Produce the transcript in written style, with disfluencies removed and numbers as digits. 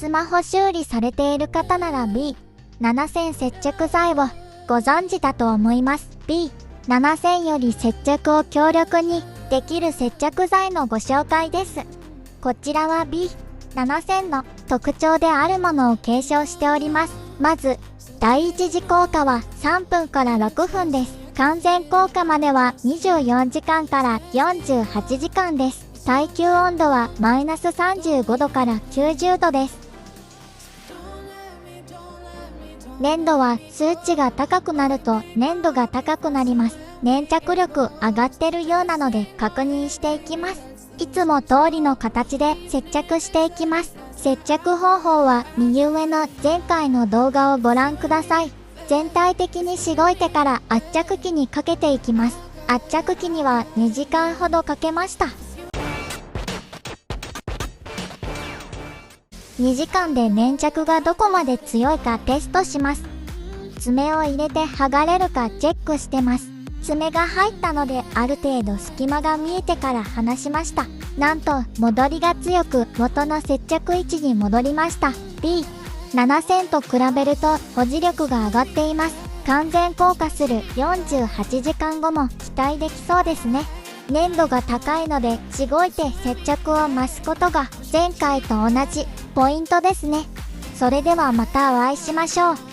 スマホ修理されている方なら B7000 接着剤をご存知だと思います。 B7000 より接着を強力にできる接着剤のご紹介です。こちらは B7000 の特徴であるものを継承しております。まず第一次効果は3分から6分です。完全効果までは24時間から48時間です。耐久温度はマイナス35度から90度です。粘度は数値が高くなると粘度が高くなります。粘着力上がってるようなので確認していきます。いつも通りの形で接着していきます。接着方法は右上の前回の動画をご覧ください。全体的にしごいてから圧着機にかけていきます。圧着機には2時間ほどかけました。2時間で粘着がどこまで強いかテストします。爪を入れて剥がれるかチェックしてます。爪が入ったのである程度隙間が見えてから離しました。なんと戻りが強く元の接着位置に戻りました。 B7000 と比べると保持力が上がっています。完全硬化する48時間後も期待できそうですね。粘度が高いのでしごいて接着を増すことが前回と同じポイントですね。それではまたお会いしましょう。